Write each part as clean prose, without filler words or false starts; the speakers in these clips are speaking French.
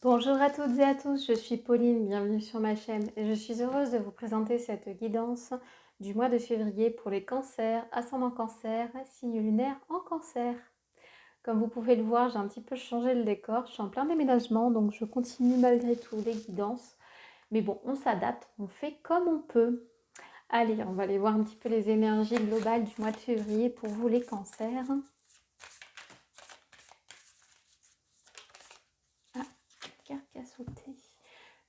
Bonjour à toutes et à tous, je suis Pauline, bienvenue sur ma chaîne et je suis heureuse de vous présenter cette guidance du mois de février pour les cancers, ascendant cancer, signe lunaire en cancer. Comme vous pouvez le voir, j'ai un petit peu changé le décor, je suis en plein déménagement donc je continue malgré tout les guidances. Mais bon, on s'adapte, on fait comme on peut. Allez, on va aller voir un petit peu les énergies globales du mois de février pour vous les cancers. Ah, carte qui a sauté.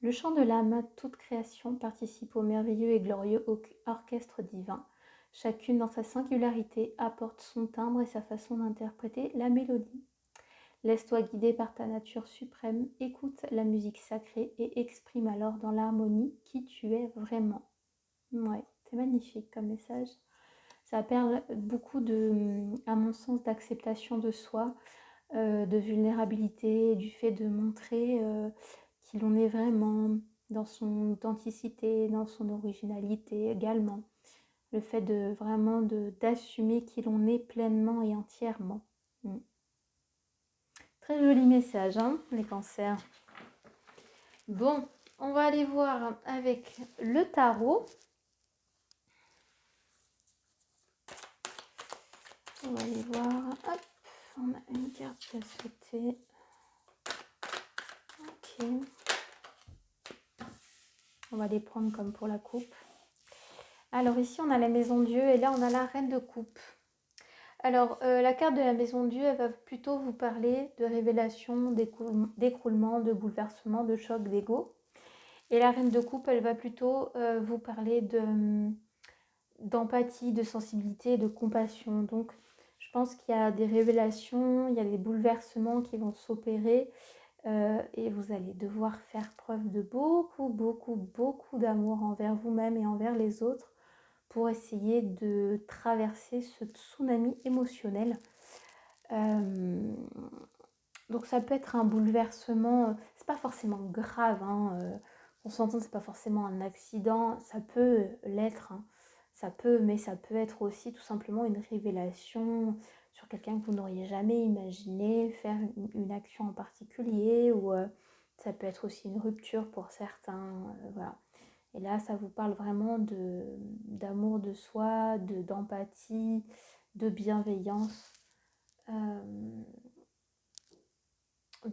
Le chant de l'âme, toute création participe au merveilleux et glorieux orchestre divin. Chacune dans sa singularité apporte son timbre et sa façon d'interpréter la mélodie. Laisse-toi guider par ta nature suprême, écoute la musique sacrée et exprime alors dans l'harmonie qui tu es vraiment. Ouais, c'est magnifique comme message. Ça parle beaucoup à mon sens, d'acceptation de soi, de vulnérabilité, du fait de montrer qui l'on est vraiment, dans son authenticité, dans son originalité également. Le fait de vraiment d'assumer qui l'on est pleinement et entièrement. Très joli message, hein, les cancers. Bon, on va aller voir avec le tarot. On va aller voir. Hop, on a une carte qui a sauté. Ok. On va les prendre comme pour la coupe. Alors ici, on a la maison Dieu et là, on a la reine de coupe. Alors, la carte de la maison Dieu, elle va plutôt vous parler de révélation, d'écroulement, de bouleversement, de choc d'ego. Et la reine de coupe, elle va plutôt vous parler d'empathie, de sensibilité, de compassion. Donc, je pense qu'il y a des révélations, il y a des bouleversements qui vont s'opérer et vous allez devoir faire preuve de beaucoup d'amour envers vous-même et envers les autres pour essayer de traverser ce tsunami émotionnel. Donc ça peut être un bouleversement, c'est pas forcément grave, hein, on s'entend, c'est pas forcément un accident, ça peut l'être, hein, mais ça peut être aussi tout simplement une révélation sur quelqu'un que vous n'auriez jamais imaginé faire une action en particulier, ou ça peut être aussi une rupture pour certains, voilà. Et là, ça vous parle vraiment d'amour de soi, d'empathie, de bienveillance, de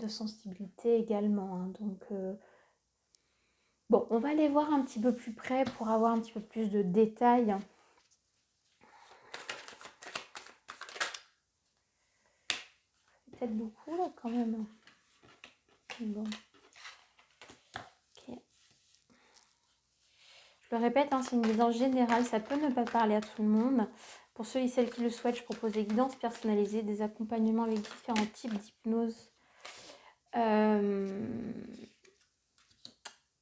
sensibilité également, hein. Donc, bon, on va aller voir un petit peu plus près pour avoir un petit peu plus de détails. C'est peut-être beaucoup là quand même. Bon. Ok. Je le répète, hein, c'est une guidance générale, ça peut ne pas parler à tout le monde. Pour ceux et celles qui le souhaitent, je propose des guidances personnalisées, des accompagnements avec différents types d'hypnose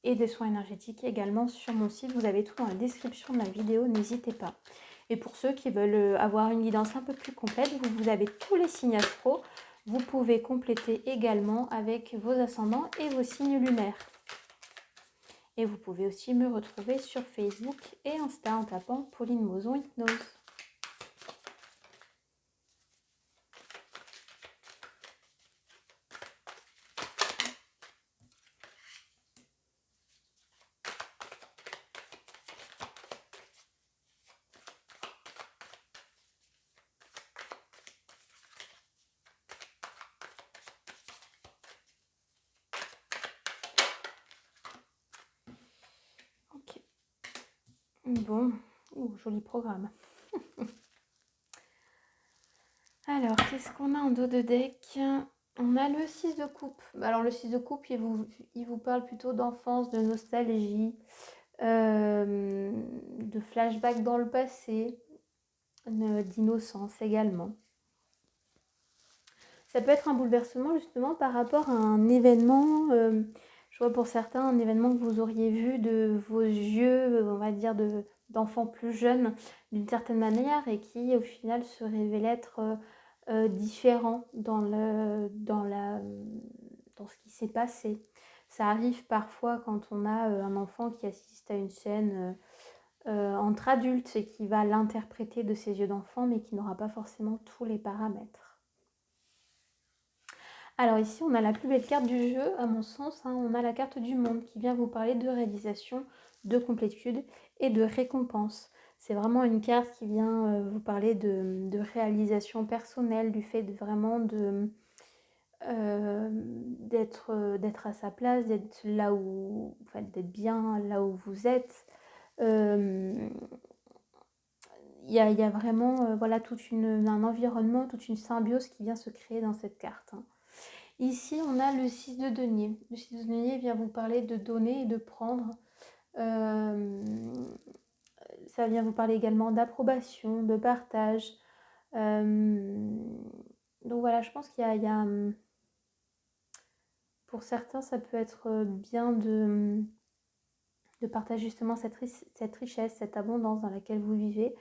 et des soins énergétiques également sur mon site. Vous avez tout dans la description de la vidéo, n'hésitez pas. Et pour ceux qui veulent avoir une guidance un peu plus complète, vous avez tous les signes astro. Vous pouvez compléter également avec vos ascendants et vos signes lunaires. Et vous pouvez aussi me retrouver sur Facebook et Insta en tapant Pauline Mozon Hypnose. Ok. Bon, joli programme. Alors, qu'est-ce qu'on a en dos de deck? On a le 6 de coupe. Alors, le 6 de coupe, il vous parle plutôt d'enfance, de nostalgie, de flashback dans le passé, d'innocence également. Ça peut être un bouleversement justement par rapport à un événement, je vois pour certains un événement que vous auriez vu de vos yeux, on va dire d'enfants plus jeunes d'une certaine manière et qui au final se révèle être différent dans ce qui s'est passé. Ça arrive parfois quand on a un enfant qui assiste à une scène entre adultes et qui va l'interpréter de ses yeux d'enfant mais qui n'aura pas forcément tous les paramètres. Alors ici, on a la plus belle carte du jeu, à mon sens, hein. On a la carte du monde qui vient vous parler de réalisation, de complétude et de récompense. C'est vraiment une carte qui vient vous parler de réalisation personnelle, du fait de vraiment d'être à sa place, d'être là où, enfin, d'être bien là où vous êtes. Il y a vraiment voilà, un environnement, toute une symbiose qui vient se créer dans cette carte, hein. Ici, on a le 6 de denier. Le 6 de denier vient vous parler de donner et de prendre. Euh, Ça vient vous parler également d'approbation, de partage. Donc voilà, je pense pour certains, ça peut être bien de partager justement cette richesse, cette abondance dans laquelle vous vivez.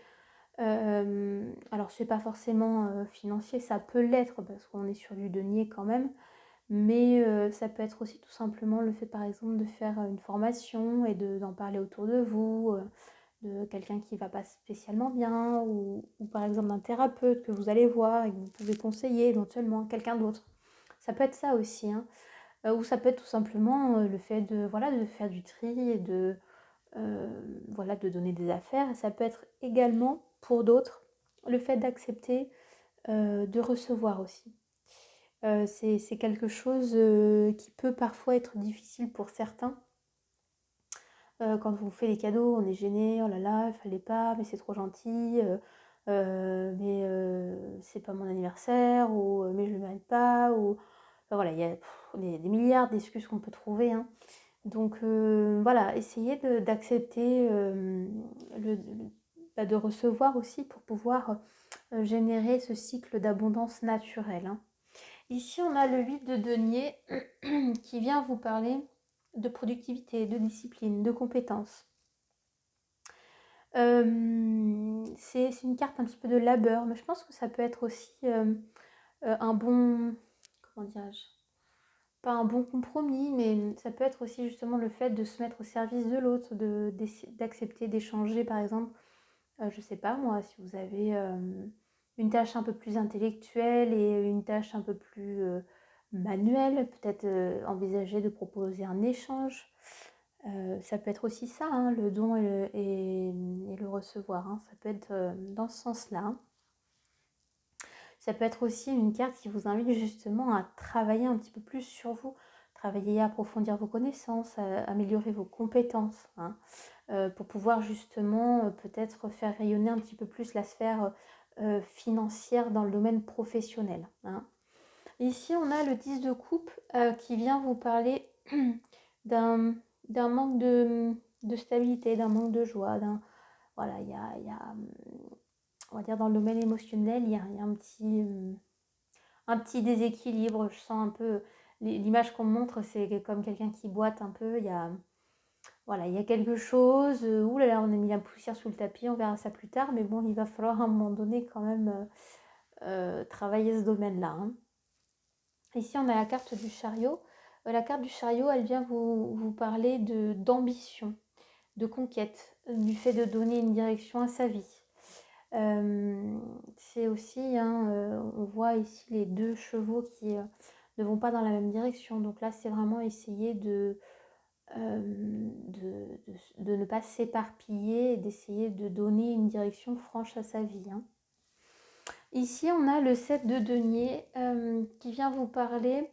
Alors, c'est pas forcément financier, ça peut l'être parce qu'on est sur du denier quand même. Mais ça peut être aussi tout simplement le fait, par exemple, de faire une formation et d'en parler autour de vous, de quelqu'un qui va pas spécialement bien, ou par exemple d'un thérapeute que vous allez voir et que vous pouvez conseiller éventuellement à quelqu'un d'autre. Ça peut être ça aussi, hein. Ou ça peut être tout simplement le fait voilà, de faire du tri et voilà, de donner des affaires. Et ça peut être également, pour d'autres, le fait d'accepter de recevoir aussi. C'est quelque chose qui peut parfois être difficile pour certains. Quand on vous fait les cadeaux, on est gêné, oh là là, il fallait pas, mais c'est trop gentil, mais c'est pas mon anniversaire, ou mais je le mérite pas, ou enfin, voilà, il y a des milliards d'excuses qu'on peut trouver, hein. Donc voilà, essayez d'accepter de recevoir aussi pour pouvoir générer ce cycle d'abondance naturelle, hein. Ici, on a le 8 de denier qui vient vous parler de productivité, de discipline, de compétences. C'est une carte un petit peu de labeur, mais je pense que ça peut être aussi un bon, comment dirais-je, pas un bon compromis, mais ça peut être aussi justement le fait de se mettre au service de l'autre, d'accepter d'échanger, par exemple, je sais pas moi, si vous avez une tâche un peu plus intellectuelle et une tâche un peu plus manuelle, peut-être envisager de proposer un échange. Ça peut être aussi ça, hein, le don et le recevoir, hein. Ça peut être dans ce sens-là, hein. Ça peut être aussi une carte qui vous invite justement à travailler un petit peu plus sur vous, travailler à approfondir vos connaissances, à améliorer vos compétences, hein, pour pouvoir justement peut-être faire rayonner un petit peu plus la sphère financière dans le domaine professionnel, hein. Ici, on a le 10 de coupe qui vient vous parler d'un manque de stabilité, d'un manque de joie, voilà, il y a, on va dire dans le domaine émotionnel, il y a un petit déséquilibre. Je sens un peu, l'image qu'on me montre, c'est comme quelqu'un qui boite un peu. Voilà, il y a quelque chose. Ouh là là, on a mis la poussière sous le tapis, on verra ça plus tard. Mais bon, il va falloir à un moment donné quand même travailler ce domaine-là, hein. Ici, on a la carte du chariot. La carte du chariot, elle vient vous parler d'ambition, de conquête, du fait de donner une direction à sa vie. C'est aussi, hein, on voit ici les deux chevaux qui ne vont pas dans la même direction. Donc là, c'est vraiment essayer de ne pas s'éparpiller et d'essayer de donner une direction franche à sa vie, hein. Ici, on a le 7 de denier qui vient vous parler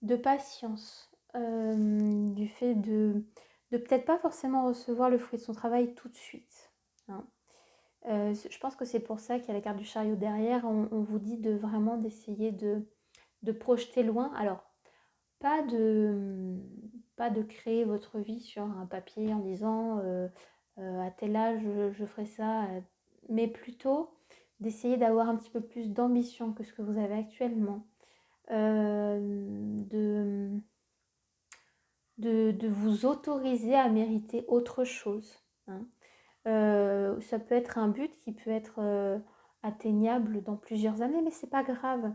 de patience, du fait de peut-être pas forcément recevoir le fruit de son travail tout de suite, hein. Je pense que c'est pour ça qu'il y a la carte du chariot derrière. On vous dit vraiment d'essayer de projeter loin. Alors, pas de créer votre vie sur un papier en disant à tel âge je ferai ça, mais plutôt d'essayer d'avoir un petit peu plus d'ambition que ce que vous avez actuellement. De vous autoriser à mériter autre chose, hein. Ça peut être un but qui peut être atteignable dans plusieurs années, mais c'est pas grave.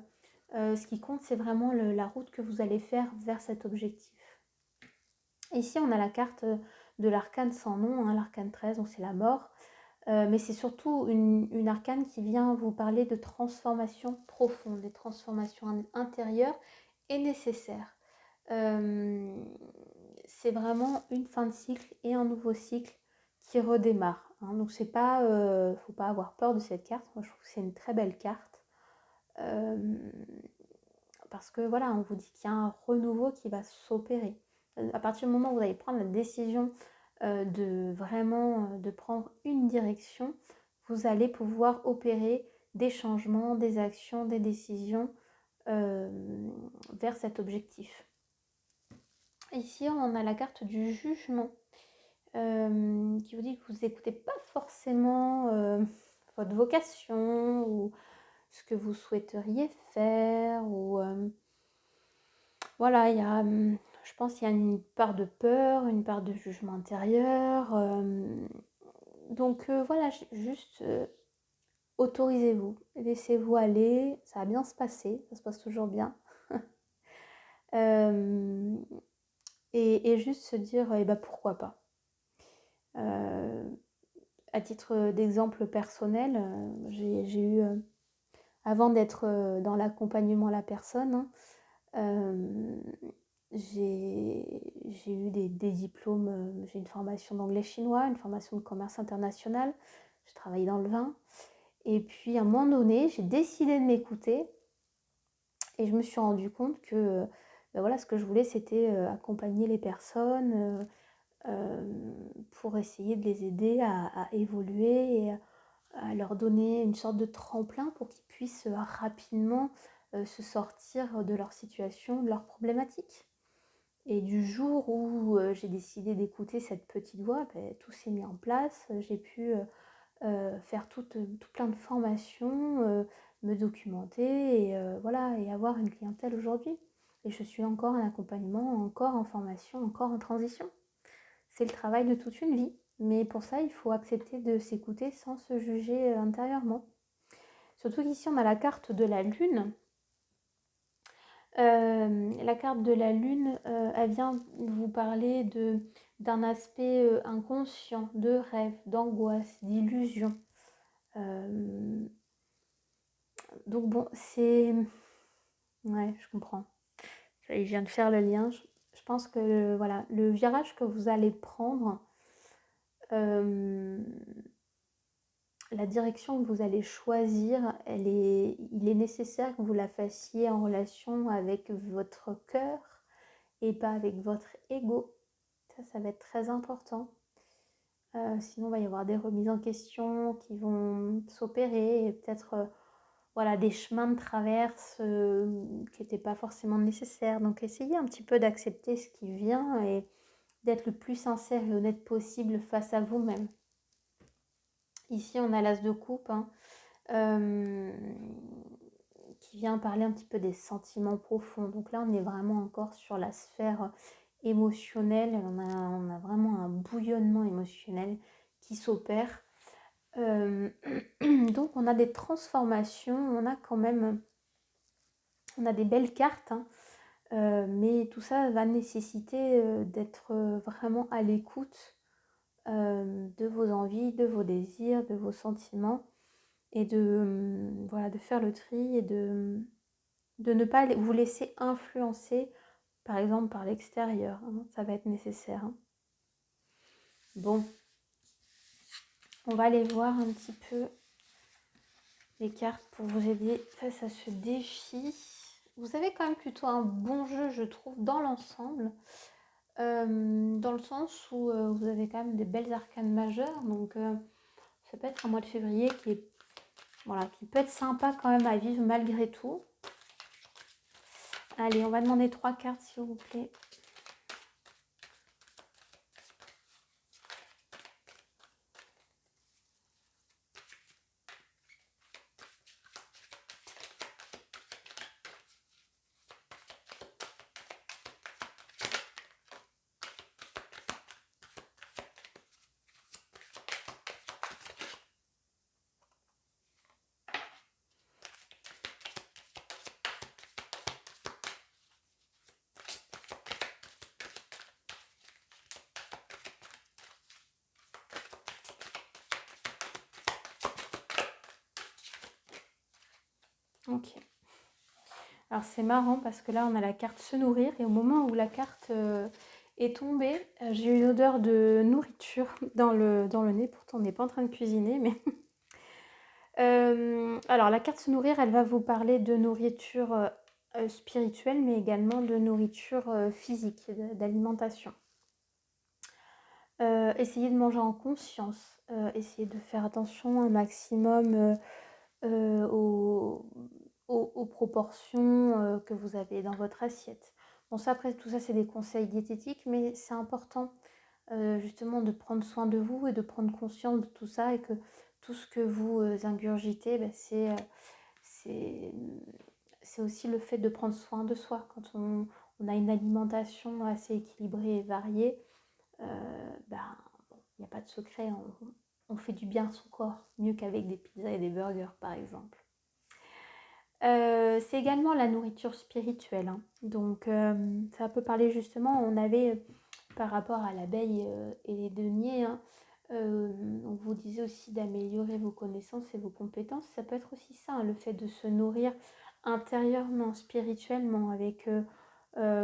Ce qui compte, c'est vraiment la route que vous allez faire vers cet objectif. Ici, on a la carte de l'arcane sans nom, hein, l'arcane 13, donc c'est la mort. Mais c'est surtout une arcane qui vient vous parler de transformation profonde, des transformations intérieures est nécessaire. C'est vraiment une fin de cycle et un nouveau cycle qui redémarre, hein. Donc c'est pas, faut pas avoir peur de cette carte. Moi je trouve que c'est une très belle carte. Parce que voilà, on vous dit qu'il y a un renouveau qui va s'opérer. À partir du moment où vous allez prendre la décision de vraiment de prendre une direction, vous allez pouvoir opérer des changements, des actions, des décisions vers cet objectif. Ici, on a la carte du jugement qui vous dit que vous n'écoutez pas forcément votre vocation ou ce que vous souhaiteriez faire. Ou voilà, je pense qu'il y a une part de peur, une part de jugement intérieur. Donc voilà, juste autorisez-vous, laissez-vous aller, ça va bien se passer, ça se passe toujours bien. Et juste se dire, eh ben, pourquoi pas. À titre d'exemple personnel, j'ai eu, avant d'être dans l'accompagnement à la personne, j'ai eu des diplômes, j'ai une formation d'anglais chinois, une formation de commerce international, j'ai travaillé dans le vin. Et puis à un moment donné, j'ai décidé de m'écouter et je me suis rendu compte que ben voilà, ce que je voulais, c'était accompagner les personnes pour essayer de les aider à évoluer et à leur donner une sorte de tremplin pour qu'ils puissent rapidement se sortir de leur situation, de leurs problématiques. Et du jour où j'ai décidé d'écouter cette petite voix, ben, tout s'est mis en place. J'ai pu faire tout plein de formations, me documenter et voilà, et avoir une clientèle aujourd'hui. Et je suis encore en accompagnement, encore en formation, encore en transition. C'est le travail de toute une vie, mais pour ça, il faut accepter de s'écouter sans se juger intérieurement. Surtout qu'ici, on a la carte de la lune. La carte de la lune, elle vient vous parler d'un aspect inconscient, de rêve, d'angoisse, d'illusion. Donc bon, c'est... Ouais, je comprends. Je viens de faire le lien. Je pense que voilà, le virage que vous allez prendre, la direction que vous allez choisir, il est nécessaire que vous la fassiez en relation avec votre cœur et pas avec votre ego. Ça va être très important. Sinon, il va y avoir des remises en question qui vont s'opérer et peut-être voilà, des chemins de traverse qui n'étaient pas forcément nécessaires. Donc, essayez un petit peu d'accepter ce qui vient et d'être le plus sincère et honnête possible face à vous-même. Ici, on a l'as de coupe hein, qui vient parler un petit peu des sentiments profonds. Donc là, on est vraiment encore sur la sphère émotionnelle. On a vraiment un bouillonnement émotionnel qui s'opère. Donc, on a des transformations. On a quand même... On a des belles cartes, hein, mais tout ça va nécessiter d'être vraiment à l'écoute de vos envies, de vos désirs, de vos sentiments et voilà, de faire le tri et de ne pas vous laisser influencer par exemple par l'extérieur, hein. Ça va être nécessaire, hein. Bon, on va aller voir un petit peu les cartes pour vous aider face à ce défi. Vous avez quand même plutôt un bon jeu, je trouve, dans l'ensemble. Dans le sens où vous avez quand même des belles arcanes majeures. Donc, ça peut être un mois de février qui peut être sympa quand même à vivre malgré tout. Allez, on va demander 3 cartes, s'il vous plaît. Ok. Alors c'est marrant parce que là on a la carte se nourrir et au moment où la carte est tombée, j'ai eu une odeur de nourriture dans le nez. Pourtant on n'est pas en train de cuisiner, mais alors la carte se nourrir, elle va vous parler de nourriture spirituelle, mais également de nourriture physique, d'alimentation. Essayez de manger en conscience, essayez de faire attention un maximum aux proportions que vous avez dans votre assiette. Bon, ça, après, tout ça, c'est des conseils diététiques, mais c'est important justement de prendre soin de vous et de prendre conscience de tout ça et que tout ce que vous ingurgitez, c'est aussi le fait de prendre soin de soi. Quand on a une alimentation assez équilibrée et variée, il n'y a pas de secret, on fait du bien à son corps, mieux qu'avec des pizzas et des burgers par exemple. C'est également la nourriture spirituelle, hein. Donc ça peut parler justement, on avait par rapport à l'abeille et les deniers, hein, on vous disait aussi d'améliorer vos connaissances et vos compétences. Ça peut être aussi ça, hein, le fait de se nourrir intérieurement, spirituellement, avec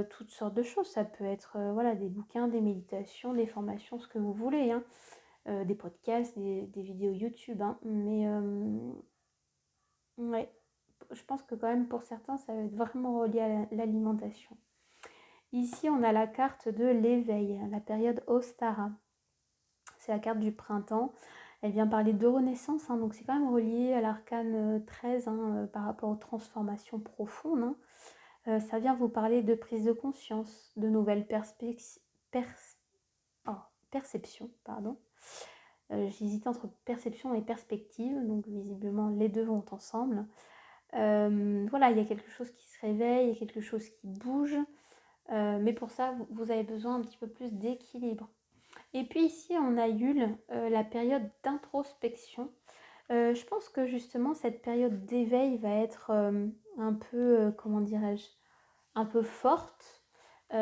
toutes sortes de choses. Ça peut être voilà, des bouquins, des méditations, des formations, ce que vous voulez, hein, des podcasts, des vidéos YouTube, hein, mais ouais, je pense que quand même pour certains, ça va être vraiment relié à l'alimentation. Ici, on a la carte de l'éveil, la période Ostara. C'est la carte du printemps. Elle vient parler de renaissance, hein, donc c'est quand même relié à l'arcane 13 hein, par rapport aux transformations profondes, hein. Ça vient vous parler de prise de conscience, de nouvelles perceptions. Pardon. J'hésite entre perception et perspective, donc visiblement les deux vont ensemble. Voilà, il y a quelque chose qui se réveille, il y a quelque chose qui bouge, mais pour ça, vous avez besoin un petit peu plus d'équilibre. Et puis ici, on a Yule, la période d'introspection. Je pense que justement, cette période d'éveil va être un peu, comment dirais-je, un peu forte.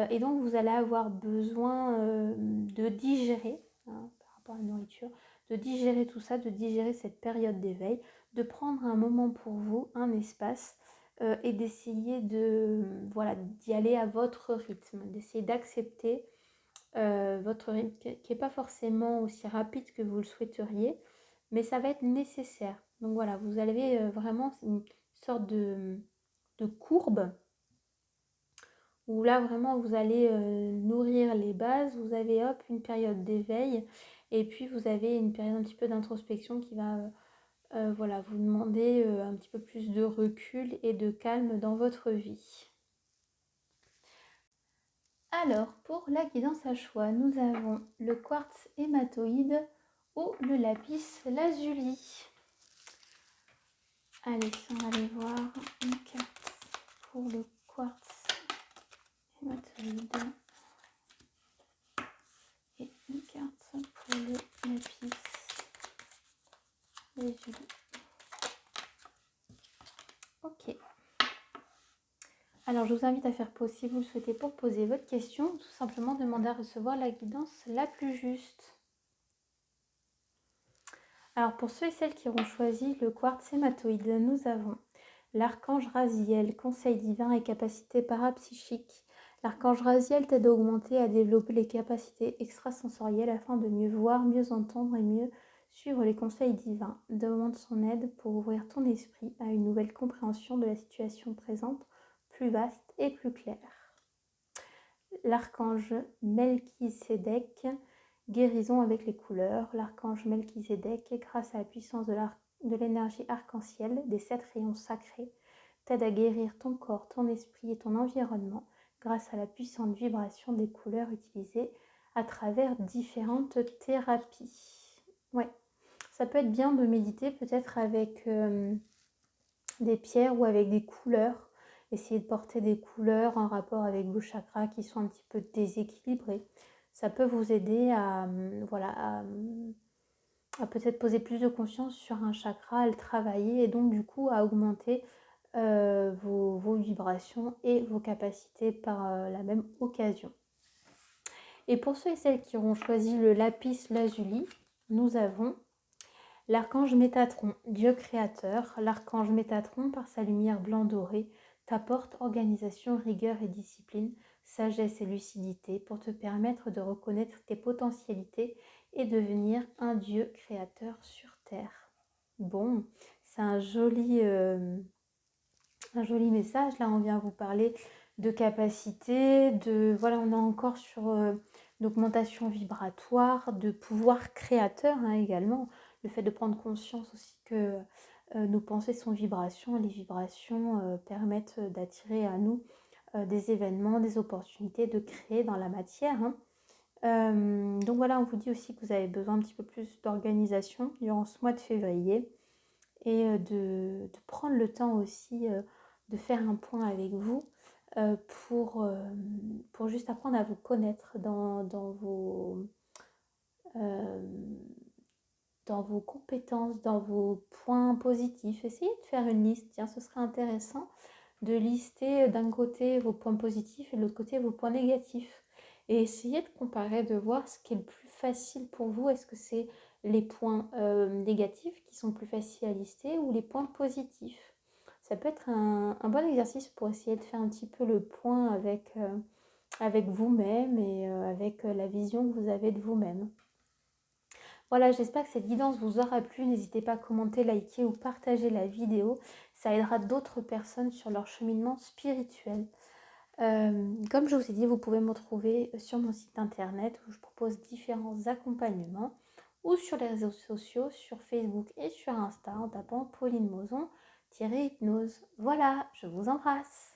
Et donc, vous allez avoir besoin de digérer, hein, par rapport à la nourriture, de digérer tout ça, de digérer cette période d'éveil, de prendre un moment pour vous, un espace, et d'essayer voilà, d'y aller à votre rythme, d'essayer d'accepter votre rythme qui n'est pas forcément aussi rapide que vous le souhaiteriez, mais ça va être nécessaire. Donc voilà, vous avez vraiment une sorte de courbe où là vraiment vous allez nourrir les bases, vous avez hop une période d'éveil et puis vous avez une période un petit peu d'introspection qui va voilà, vous demander un petit peu plus de recul et de calme dans votre vie. Alors, pour la guidance à choix, nous avons le quartz hématoïde ou le lapis lazuli. Allez, on va aller voir une carte pour le quartz hématoïde et une carte pour le lapis lazuli. Ok. Alors, je vous invite à faire pause si vous le souhaitez pour poser votre question, ou tout simplement demander à recevoir la guidance la plus juste. Alors, pour ceux et celles qui auront choisi le quartz hématoïde, nous avons l'archange Raziel, conseil divin et capacités parapsychiques. L'archange Raziel t'aide à augmenter et à développer les capacités extrasensorielles afin de mieux voir, mieux entendre et mieux suivre les conseils divins. Demande son aide pour ouvrir ton esprit à une nouvelle compréhension de la situation présente, plus vaste et plus claire. L'archange Melchisédek, guérison avec les couleurs. L'archange Melchisédek, grâce à la puissance de l'énergie arc-en-ciel des 7 rayons sacrés, t'aide à guérir ton corps, ton esprit et ton environnement grâce à la puissante vibration des couleurs utilisées à travers différentes thérapies. Ouais, ça peut être bien de méditer peut-être avec des pierres ou avec des couleurs. Essayez de porter des couleurs en rapport avec vos chakras qui sont un petit peu déséquilibrés. Ça peut vous aider à peut-être poser plus de conscience sur un chakra, à le travailler et donc du coup à augmenter vos vibrations et vos capacités par la même occasion. Et pour ceux et celles qui auront choisi le lapis lazuli, nous avons l'archange Métatron, Dieu créateur. L'archange Métatron, par sa lumière blanc doré, t'apporte organisation, rigueur et discipline, sagesse et lucidité pour te permettre de reconnaître tes potentialités et devenir un Dieu créateur sur Terre. Bon, c'est un joli message. Là, on vient vous parler de capacité, voilà, on est encore sur l'augmentation vibratoire, de pouvoir créateur également. Le fait de prendre conscience aussi que nos pensées sont vibrations, et les vibrations permettent d'attirer à nous des événements, des opportunités, de créer dans la matière. Donc voilà, on vous dit aussi que vous avez besoin un petit peu plus d'organisation durant ce mois de février et de prendre le temps aussi de faire un point avec vous euh, pour, euh, pour juste apprendre à vous connaître euh, dans vos compétences, dans vos points positifs. Essayez de faire une liste. Tiens, ce serait intéressant de lister d'un côté vos points positifs et de l'autre côté vos points négatifs. Et essayez de comparer, de voir ce qui est le plus facile pour vous. Est-ce que c'est les points négatifs qui sont plus faciles à lister ou les points positifs? Ça peut être un bon exercice pour essayer de faire un petit peu le point avec vous-même et avec la vision que vous avez de vous-même. Voilà, j'espère que cette guidance vous aura plu. N'hésitez pas à commenter, liker ou partager la vidéo. Ça aidera d'autres personnes sur leur cheminement spirituel. Comme je vous ai dit, vous pouvez me retrouver sur mon site internet où je propose différents accompagnements ou sur les réseaux sociaux, sur Facebook et sur Insta en tapant Pauline Mozon-hypnose. Voilà, je vous embrasse.